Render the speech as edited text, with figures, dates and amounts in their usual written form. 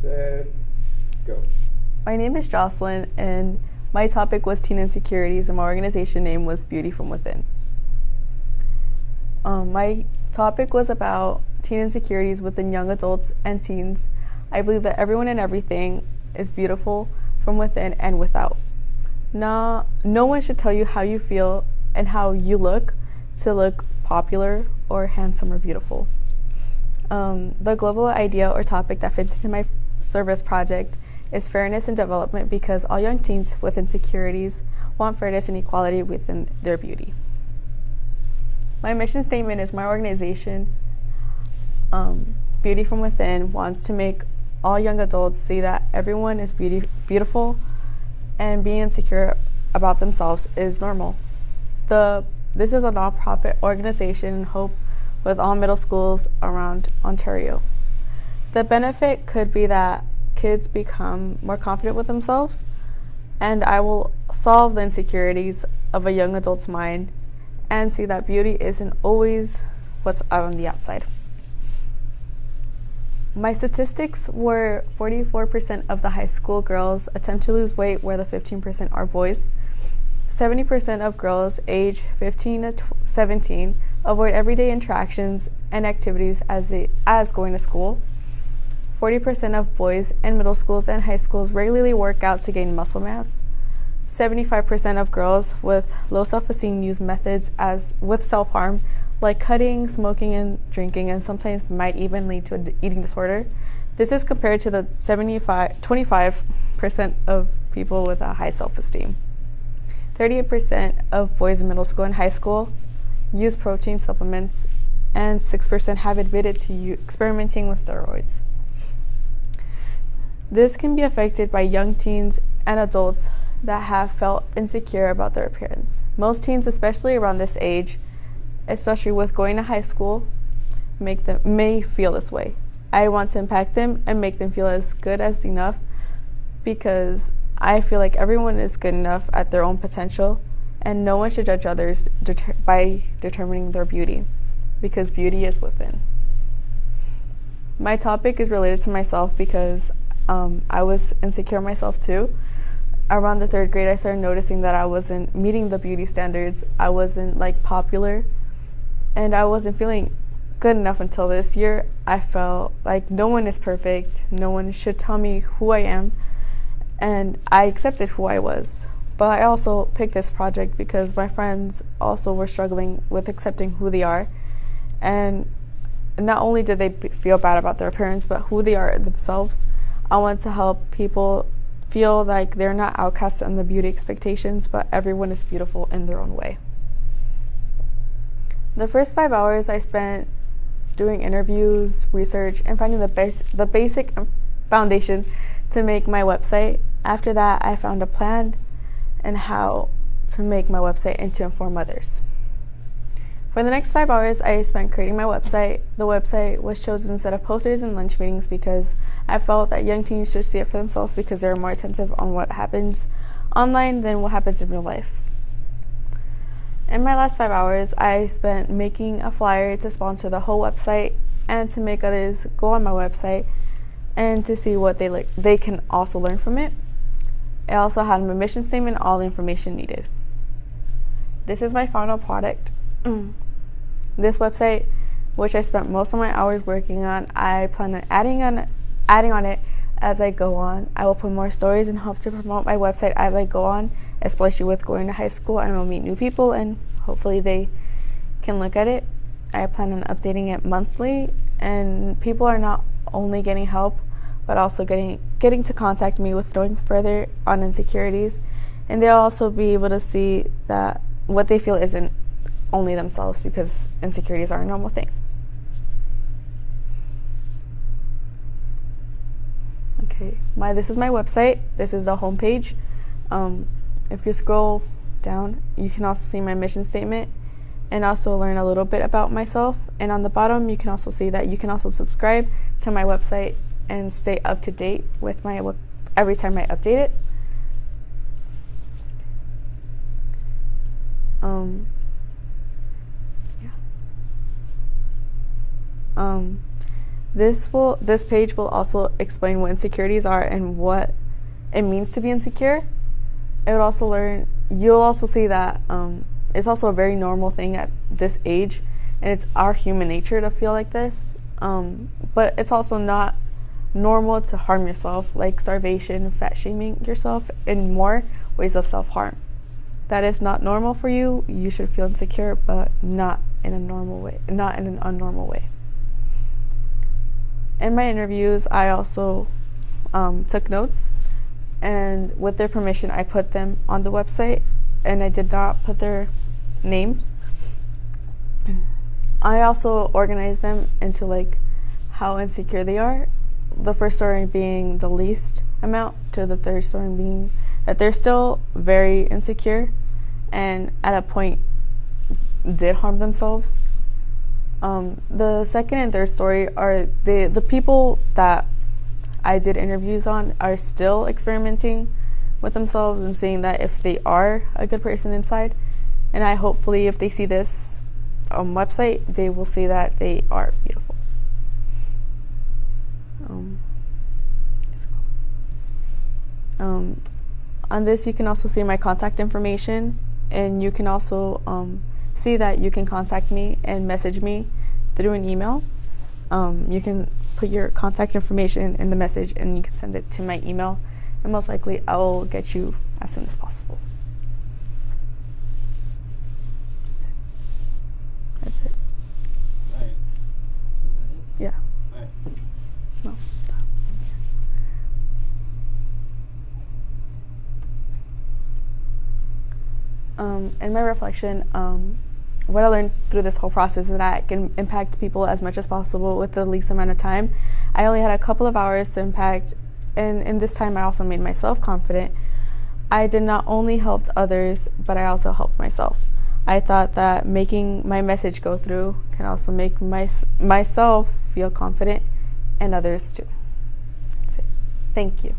Set, go. My name is Jocelyn, and my topic was teen insecurities, and my organization name was Beauty from Within. My topic was about teen insecurities within young adults and teens. I believe that everyone and everything is beautiful from within and without. No one should tell you how you feel and how you look to look popular or handsome or beautiful. The global idea or topic that fits into my service project is fairness and development, because all young teens with insecurities want fairness and equality within their beauty. My mission statement is my organization, Beauty from Within, wants to make all young adults see that everyone is beautiful, and being insecure about themselves is normal. This is a nonprofit organization in hope with all middle schools around Ontario. The benefit could be that kids become more confident with themselves, and I will solve the insecurities of a young adult's mind and see that beauty isn't always what's on the outside. My statistics were 44% of the high school girls attempt to lose weight, where the 15% are boys. 70% of girls age 15 to 17 avoid everyday interactions and activities as going to school. 40% of boys in middle schools and high schools regularly work out to gain muscle mass. 75% of girls with low self-esteem use methods with self-harm, like cutting, smoking, and drinking, and sometimes might even lead to an eating disorder. This is compared to the 25% of people with a high self-esteem. 38% of boys in middle school and high school use protein supplements, and 6% have admitted to experimenting with steroids. This can be affected by young teens and adults that have felt insecure about their appearance. Most teens, especially around this age, especially with going to high school, may feel this way. I want to impact them and make them feel as good as enough, because I feel like everyone is good enough at their own potential, and no one should judge others by determining their beauty, because beauty is within. My topic is related to myself because I was insecure myself too. Around the third grade, I started noticing that I wasn't meeting the beauty standards. I wasn't popular, and I wasn't feeling good enough until this year. I felt like no one is perfect. No one should tell me who I am, and I accepted who I was. But I also picked this project because my friends also were struggling with accepting who they are, and not only did they feel bad about their appearance, but who they are themselves. I want to help people feel like they're not outcast on the beauty expectations, but everyone is beautiful in their own way. The first 5 hours I spent doing interviews, research, and finding the basic foundation to make my website. After that, I found a plan and how to make my website and to inform others. For the next 5 hours, I spent creating my website. The website was chosen instead of posters and lunch meetings because I felt that young teens should see it for themselves, because they're more attentive on what happens online than what happens in real life. In my last 5 hours, I spent making a flyer to sponsor the whole website and to make others go on my website and to see what they can also learn from it. I also had my mission statement, all the information needed. This is my final product. This website, which I spent most of my hours working on, I plan on adding on it as I go on. I will put more stories and hope to promote my website as I go on, especially with going to high school. I will meet new people and hopefully they can look at it. I plan on updating it monthly, and people are not only getting help, but also getting to contact me with knowing further on insecurities, and they'll also be able to see that what they feel isn't only themselves, because insecurities are a normal thing. Okay, this is my website. This is the homepage. If you scroll down, you can also see my mission statement and also learn a little bit about myself. And on the bottom, you can also see that you can also subscribe to my website and stay up to date with every time I update it. This page will also explain what insecurities are and what it means to be insecure. You'll also see that it's also a very normal thing at this age, and it's our human nature to feel like this. But it's also not normal to harm yourself, like starvation, fat shaming yourself, and more ways of self-harm. That is not normal for you. You should feel insecure, but not in a normal way, not in an unnormal way. In my interviews, I also took notes, and with their permission, I put them on the website, and I did not put their names. I also organized them into like how insecure they are. The first story being the least amount, to the third story being that they're still very insecure and at a point did harm themselves. The second and third story are the people that I did interviews on are still experimenting with themselves and seeing that if they are a good person inside. And I hopefully, if they see this website, they will see that they are beautiful. On this, you can also see my contact information, and you can also see that you can contact me and message me through an email. You can put your contact information in the message, and you can send it to my email, and most likely I will get you as soon as possible. That's it. Alright. So is that it? Yeah. Alright. No. In my reflection, what I learned through this whole process is that I can impact people as much as possible with the least amount of time. I only had a couple of hours to impact, and in this time I also made myself confident. I did not only help others, but I also helped myself. I thought that making my message go through can also make myself feel confident, and others too. That's it. Thank you.